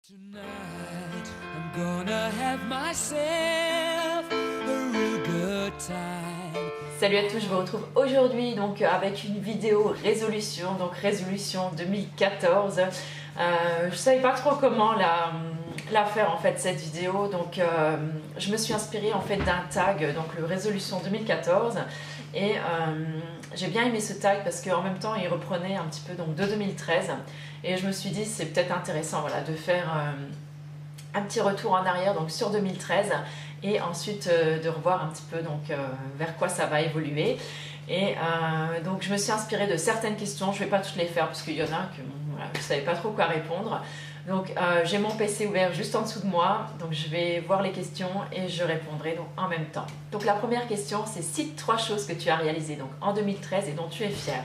Tonight, I'm gonna have myself a real good time. Salut à tous, je vous retrouve aujourd'hui donc avec une vidéo résolution, donc résolution 2014. Je savais pas trop comment la faire en fait cette vidéo, donc je me suis inspirée en fait d'un tag, donc le résolution 2014, et j'ai bien aimé ce tag parce qu'en même temps il reprenait un petit peu donc de 2013, et je me suis dit c'est peut-être intéressant voilà, de faire un petit retour en arrière donc sur 2013 et ensuite de revoir un petit peu donc vers quoi ça va évoluer. Et donc je me suis inspirée de certaines questions, je ne vais pas toutes les faire parce qu'il y en a que bon, voilà, je ne savais pas trop quoi répondre. Donc j'ai mon PC ouvert juste en dessous de moi, donc je vais voir les questions et je répondrai donc en même temps. Donc la première question, c'est cite 3 choses que tu as réalisées donc en 2013 et dont tu es fière.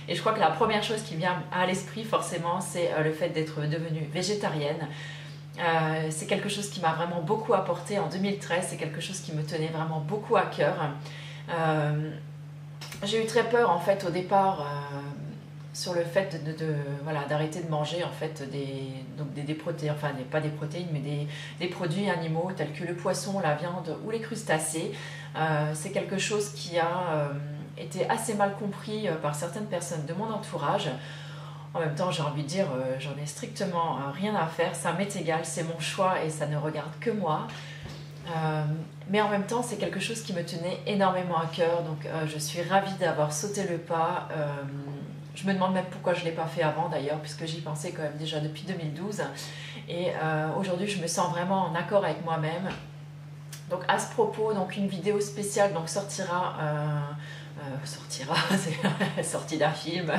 Et je crois que la première chose qui vient à l'esprit forcément, c'est le fait d'être devenue végétarienne. C'est quelque chose qui m'a vraiment beaucoup apporté en 2013, c'est quelque chose qui me tenait vraiment beaucoup à cœur. J'ai eu très peur en fait au départ sur le fait voilà, d'arrêter de manger en fait des protéines, enfin pas des protéines mais des produits animaux tels que le poisson, la viande ou les crustacés. C'est quelque chose qui a été assez mal compris par certaines personnes de mon entourage. En même temps, j'ai envie de dire, j'en ai strictement rien à faire, ça m'est égal, c'est mon choix et ça ne regarde que moi. Mais en même temps, c'est quelque chose qui me tenait énormément à cœur, donc je suis ravie d'avoir sauté le pas. Je me demande même pourquoi je ne l'ai pas fait avant d'ailleurs, puisque j'y pensais quand même déjà depuis 2012. Et aujourd'hui, je me sens vraiment en accord avec moi-même. Donc à ce propos, donc une vidéo spéciale donc sortira, c'est sortie d'un film.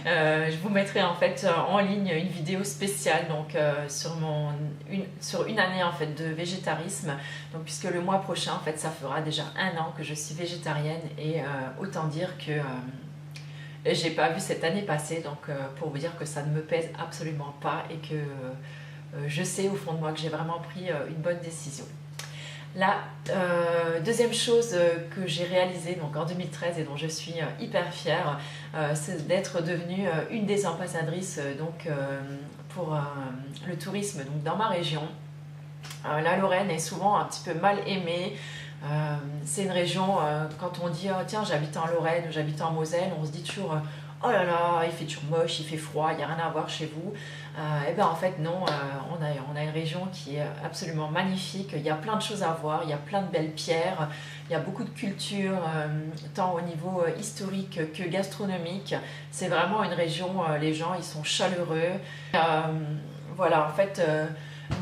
Je vous mettrai en fait en ligne une vidéo spéciale donc sur une année en fait de végétarisme. Donc puisque le mois prochain en fait ça fera déjà 1 an que je suis végétarienne, et autant dire que j'ai pas vu cette année passer, donc pour vous dire que ça ne me pèse absolument pas et que je sais au fond de moi que j'ai vraiment pris une bonne décision. La deuxième chose que j'ai réalisée donc en 2013 et dont je suis hyper fière, c'est d'être devenue une des ambassadrices pour le tourisme donc, dans ma région. La Lorraine est souvent un petit peu mal aimée. C'est une région, quand on dit oh, tiens j'habite en Lorraine ou j'habite en Moselle, on se dit toujours oh là là, il fait toujours moche, il fait froid, il n'y a rien à voir chez vous. Et bien en fait non, on a une région qui est absolument magnifique, il y a plein de choses à voir, il y a plein de belles pierres, il y a beaucoup de culture, tant au niveau historique que gastronomique. C'est vraiment une région, les gens ils sont chaleureux. Voilà, en fait,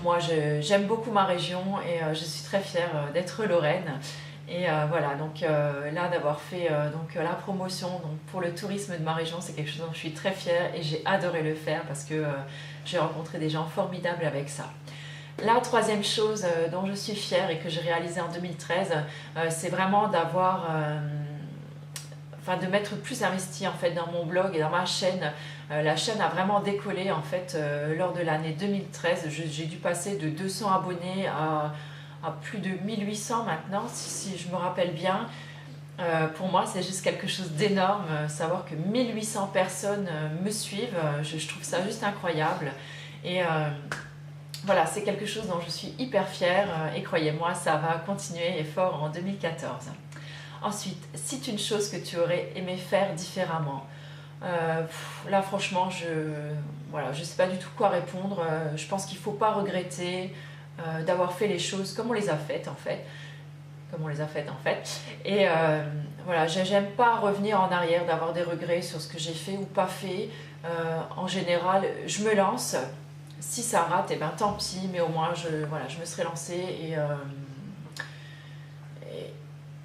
moi j'aime beaucoup ma région et je suis très fière d'être lorraine. Et voilà, donc là d'avoir fait la promotion donc, pour le tourisme de ma région, c'est quelque chose dont je suis très fière et j'ai adoré le faire parce que j'ai rencontré des gens formidables avec ça. La troisième chose dont je suis fière et que j'ai réalisée en 2013, c'est vraiment d'avoir, de m'être plus investie en fait dans mon blog et dans ma chaîne. La chaîne a vraiment décollé en fait lors de l'année 2013. J'ai dû passer de 200 abonnés à plus de 1800 maintenant, si je me rappelle bien. Pour moi, c'est juste quelque chose d'énorme. Savoir que 1800 personnes me suivent, je trouve ça juste incroyable. Et voilà, c'est quelque chose dont je suis hyper fière. Et croyez-moi, ça va continuer et fort en 2014. Ensuite, cite une chose que tu aurais aimé faire différemment. Là, franchement, je sais pas du tout quoi répondre. Je pense qu'il ne faut pas regretter d'avoir fait les choses comme on les a faites en fait. Et voilà, j'aime pas revenir en arrière, d'avoir des regrets sur ce que j'ai fait ou pas fait. En général, je me lance. Si ça rate, et ben tant pis, mais au moins je me serais lancée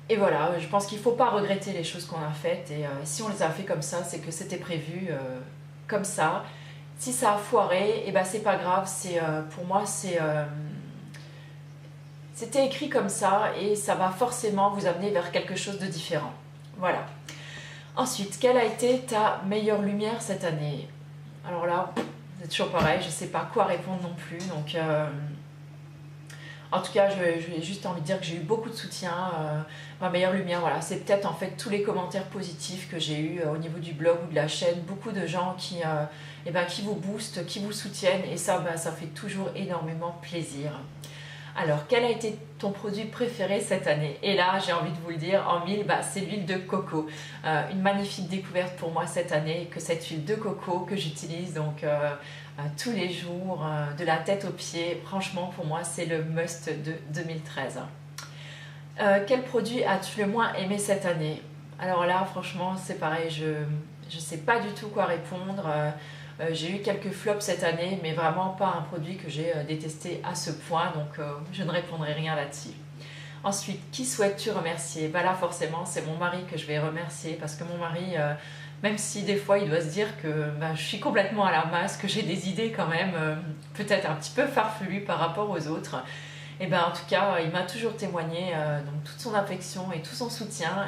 et voilà, je pense qu'il ne faut pas regretter les choses qu'on a faites, et si on les a fait comme ça, c'est que c'était prévu comme ça. Si ça a foiré, et ben c'est pas grave, pour moi c'était écrit comme ça et ça va forcément vous amener vers quelque chose de différent. Voilà. Ensuite, quelle a été ta meilleure lumière cette année? Alors là, c'est toujours pareil, je ne sais pas quoi répondre non plus. Donc, En tout cas, j'ai juste envie de dire que j'ai eu beaucoup de soutien. Ma meilleure lumière, voilà, c'est peut-être en fait tous les commentaires positifs que j'ai eu au niveau du blog ou de la chaîne. Beaucoup de gens qui vous boostent, qui vous soutiennent, et ça, ça fait toujours énormément plaisir. Alors, quel a été ton produit préféré cette année? Et là, j'ai envie de vous le dire en mille, c'est l'huile de coco. Une magnifique découverte pour moi cette année, que cette huile de coco que j'utilise donc tous les jours, de la tête aux pieds. Franchement, pour moi, c'est le must de 2013. Quel produit as-tu le moins aimé cette année? Alors là, franchement, c'est pareil, je ne sais pas du tout quoi répondre. J'ai eu quelques flops cette année, mais vraiment pas un produit que j'ai détesté à ce point, donc je ne répondrai rien là-dessus. Ensuite, qui souhaites-tu remercier? Là, forcément, c'est mon mari que je vais remercier, parce que mon mari, même si des fois il doit se dire que je suis complètement à la masse, que j'ai des idées quand même peut-être un petit peu farfelues par rapport aux autres, et en tout cas, il m'a toujours témoigné donc toute son affection et tout son soutien,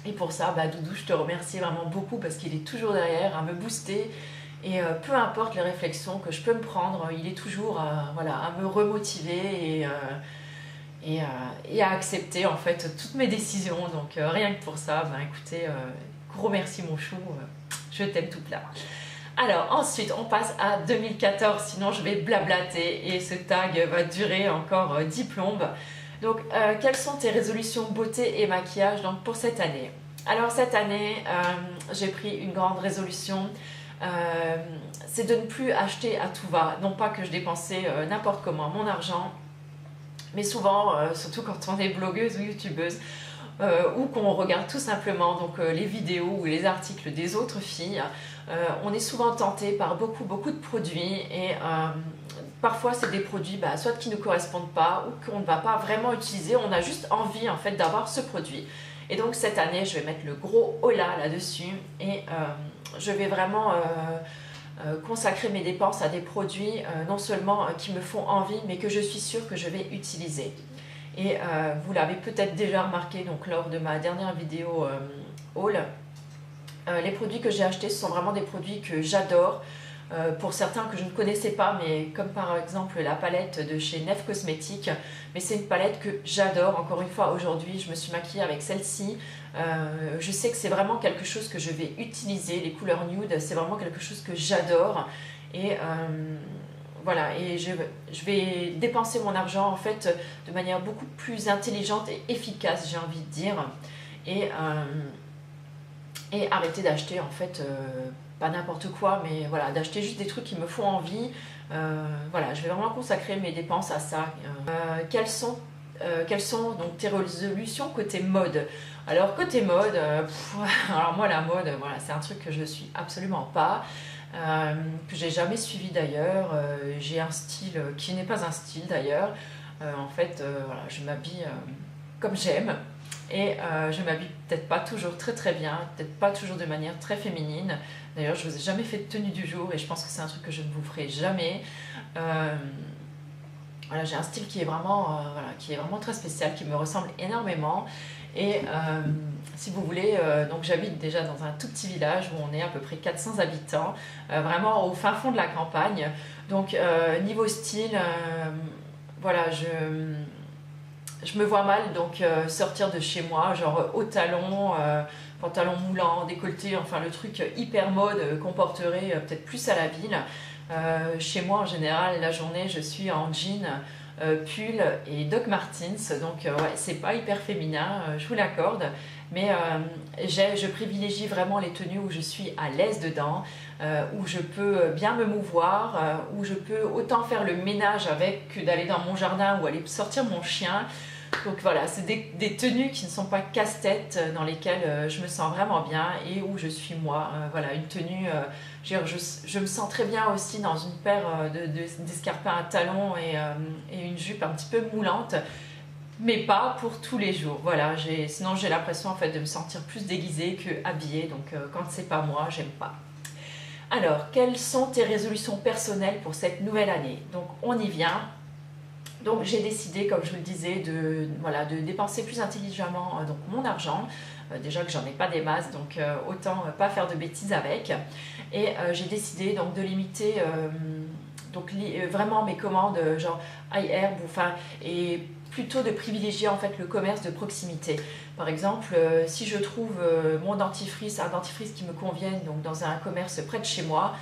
et pour ça, Doudou, je te remercie vraiment beaucoup parce qu'il est toujours derrière à me booster, et peu importe les réflexions que je peux me prendre, il est toujours à me remotiver et à accepter en fait toutes mes décisions. Donc rien que pour ça, écoutez, gros merci mon chou, je t'aime toute là. Alors ensuite, on passe à 2014, sinon je vais blablater et ce tag va durer encore 10 plombes. Donc, quelles sont tes résolutions beauté et maquillage donc, pour cette année? Alors, cette année, j'ai pris une grande résolution. C'est de ne plus acheter à tout va. Non pas que je dépensais n'importe comment mon argent, mais souvent, surtout quand on est blogueuse ou youtubeuse, ou qu'on regarde tout simplement donc, les vidéos ou les articles des autres filles, on est souvent tenté par beaucoup de produits, et parfois c'est des produits soit qui ne nous correspondent pas ou qu'on ne va pas vraiment utiliser, on a juste envie en fait d'avoir ce produit. Et donc cette année je vais mettre le gros holà là-dessus, et je vais vraiment consacrer mes dépenses à des produits non seulement qui me font envie, mais que je suis sûre que je vais utiliser. Et vous l'avez peut-être déjà remarqué donc, lors de ma dernière vidéo haul, les produits que j'ai achetés, ce sont vraiment des produits que j'adore. Pour certains que je ne connaissais pas, mais comme par exemple la palette de chez Nef Cosmetics, mais c'est une palette que j'adore. Encore une fois, aujourd'hui je me suis maquillée avec celle-ci. Je sais que c'est vraiment quelque chose que je vais utiliser. Les couleurs nude, c'est vraiment quelque chose que j'adore, et voilà, et je vais dépenser mon argent en fait de manière beaucoup plus intelligente et efficace, j'ai envie de dire, et arrêter d'acheter en fait pas n'importe quoi, mais voilà, d'acheter juste des trucs qui me font envie. Voilà, je vais vraiment consacrer mes dépenses à ça. Quelles sont donc tes résolutions côté mode? Alors côté mode, alors moi la mode, voilà, c'est un truc que je suis absolument pas, que j'ai jamais suivi d'ailleurs. J'ai un style qui n'est pas un style d'ailleurs. En fait, voilà, je m'habille comme j'aime. Et je m'habille peut-être pas toujours très bien, peut-être pas toujours de manière très féminine. D'ailleurs, je vous ai jamais fait de tenue du jour, et je pense que c'est un truc que je ne vous ferai jamais. Voilà, j'ai un style qui est vraiment très spécial, qui me ressemble énormément. Et si vous voulez, donc j'habite déjà dans un tout petit village où on est à peu près 400 habitants, vraiment au fin fond de la campagne. Donc niveau style, voilà, je me vois mal donc sortir de chez moi, genre haut talon, pantalon moulant, décolleté, enfin le truc hyper mode qu'on porterait peut-être plus à la ville. Chez moi en général, la journée je suis en jean, pull et Doc Martens, donc ouais, c'est pas hyper féminin, je vous l'accorde, mais je privilégie vraiment les tenues où je suis à l'aise dedans, où je peux bien me mouvoir, où je peux autant faire le ménage avec que d'aller dans mon jardin ou aller sortir mon chien. Donc voilà, c'est des tenues qui ne sont pas casse-tête, dans lesquelles je me sens vraiment bien et où je suis moi. Voilà, une tenue, je me sens très bien aussi dans une paire d'escarpins à talons et une jupe un petit peu moulante, mais pas pour tous les jours. Voilà, sinon j'ai l'impression en fait de me sentir plus déguisée que habillée, donc quand c'est pas moi, j'aime pas. Alors, quelles sont tes résolutions personnelles pour cette nouvelle année? Donc on y vient. Donc j'ai décidé, comme je vous le disais, de dépenser plus intelligemment donc mon argent. Déjà que j'en ai pas des masses, donc autant pas faire de bêtises avec. Et j'ai décidé donc de limiter donc vraiment mes commandes genre iHerb, enfin, et plutôt de privilégier en fait le commerce de proximité. Par exemple, si je trouve mon dentifrice, un dentifrice qui me convienne donc dans un commerce près de chez moi,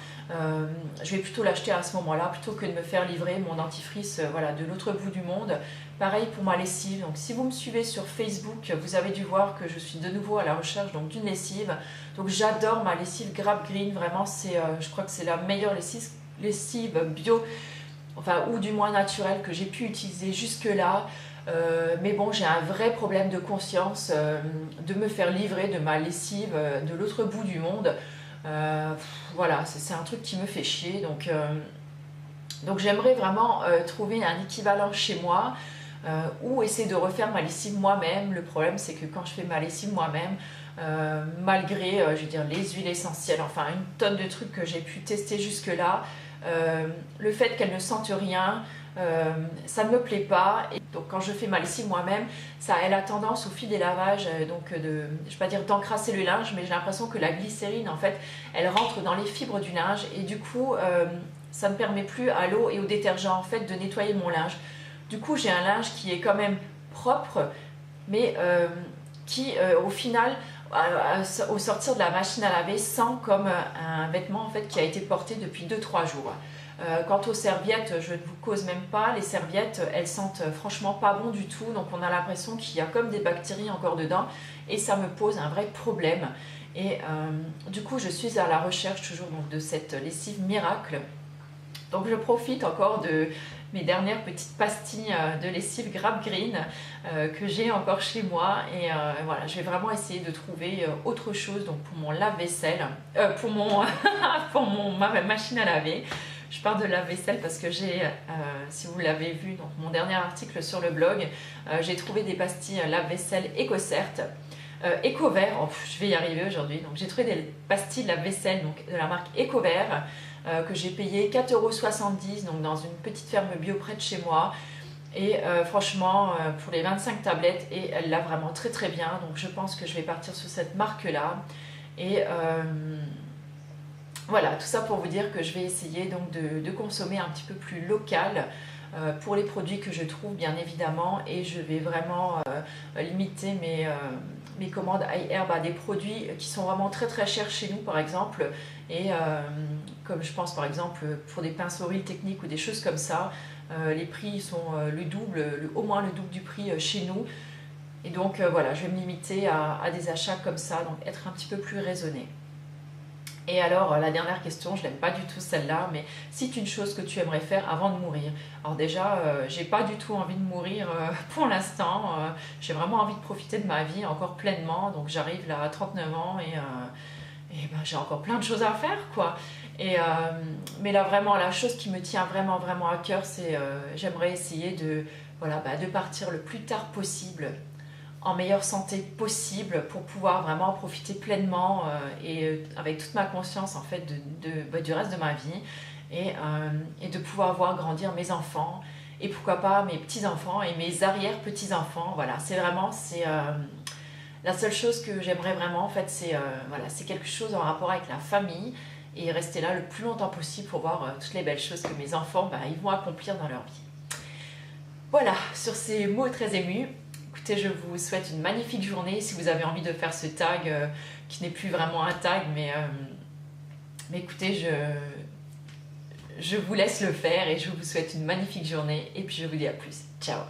je vais plutôt l'acheter à ce moment-là plutôt que de me faire livrer mon dentifrice voilà, de l'autre bout du monde. Pareil pour ma lessive. Donc, si vous me suivez sur Facebook, vous avez dû voir que je suis de nouveau à la recherche donc d'une lessive. Donc j'adore ma lessive Grab Green. Vraiment, je crois que c'est la meilleure lessive bio, enfin ou du moins naturelle que j'ai pu utiliser jusque-là. Mais bon, j'ai un vrai problème de conscience de me faire livrer de ma lessive de l'autre bout du monde. Voilà, c'est un truc qui me fait chier. Donc j'aimerais vraiment trouver un équivalent chez moi ou essayer de refaire ma lessive moi-même. Le problème, c'est que quand je fais ma lessive moi-même, malgré je veux dire, les huiles essentielles, enfin une tonne de trucs que j'ai pu tester jusque-là, le fait qu'elle ne sente rien, ça ne me plaît pas. Et donc quand je fais ma lessive moi-même, elle a tendance au fil des lavages je vais pas dire d'encrasser le linge, mais j'ai l'impression que la glycérine en fait elle rentre dans les fibres du linge et du coup ça ne permet plus à l'eau et au détergent en fait de nettoyer mon linge. Du coup j'ai un linge qui est quand même propre, mais qui au final au sortir de la machine à laver sent comme un vêtement en fait qui a été porté depuis 2-3 jours. Quant aux serviettes, je ne vous cause même pas, les serviettes elles sentent franchement pas bon du tout, donc on a l'impression qu'il y a comme des bactéries encore dedans et ça me pose un vrai problème. Et du coup je suis à la recherche toujours donc, de cette lessive miracle. Donc je profite encore de mes dernières petites pastilles de lessive Grab Green que j'ai encore chez moi et voilà, je vais vraiment essayer de trouver autre chose donc pour mon lave-vaisselle, pour ma machine à laver. Je parle de lave-vaisselle parce que j'ai, si vous l'avez vu, donc mon dernier article sur le blog, j'ai trouvé des pastilles lave-vaisselle EcoCert, EcoVert, oh, je vais y arriver aujourd'hui. Donc j'ai trouvé des pastilles lave-vaisselle donc, de la marque EcoVert que j'ai payé 4,70 € donc dans une petite ferme bio près de chez moi. Et franchement, pour les 25 tablettes, et elle l'a vraiment très très bien. Donc je pense que je vais partir sur cette marque-là. Et voilà, tout ça pour vous dire que je vais essayer donc de consommer un petit peu plus local pour les produits que je trouve bien évidemment, et je vais vraiment limiter mes commandes iHerb à des produits qui sont vraiment très très chers chez nous par exemple, et comme je pense par exemple pour des pinceaux Real Techniques ou des choses comme ça, les prix sont le double, au moins le double du prix chez nous, et donc voilà, je vais me limiter à des achats comme ça, donc être un petit peu plus raisonnée. Et alors, la dernière question, je n'aime pas du tout celle-là, mais cite une chose que tu aimerais faire avant de mourir. Alors déjà, j'ai pas du tout envie de mourir pour l'instant. J'ai vraiment envie de profiter de ma vie encore pleinement. Donc j'arrive là à 39 ans et ben, j'ai encore plein de choses à faire, quoi. Mais là, vraiment, la chose qui me tient vraiment, vraiment à cœur, c'est j'aimerais essayer de partir le plus tard possible, en meilleure santé possible, pour pouvoir vraiment profiter pleinement et avec toute ma conscience en fait du reste de ma vie, et de pouvoir voir grandir mes enfants et pourquoi pas mes petits-enfants et mes arrière-petits-enfants. Voilà, c'est la seule chose que j'aimerais vraiment en fait, c'est quelque chose en rapport avec la famille et rester là le plus longtemps possible pour voir toutes les belles choses que mes enfants ils vont accomplir dans leur vie. Voilà, sur ces mots très émus, écoutez, je vous souhaite une magnifique journée. Si vous avez envie de faire ce tag, qui n'est plus vraiment un tag, mais écoutez, je vous laisse le faire et je vous souhaite une magnifique journée. Et puis je vous dis à plus. Ciao!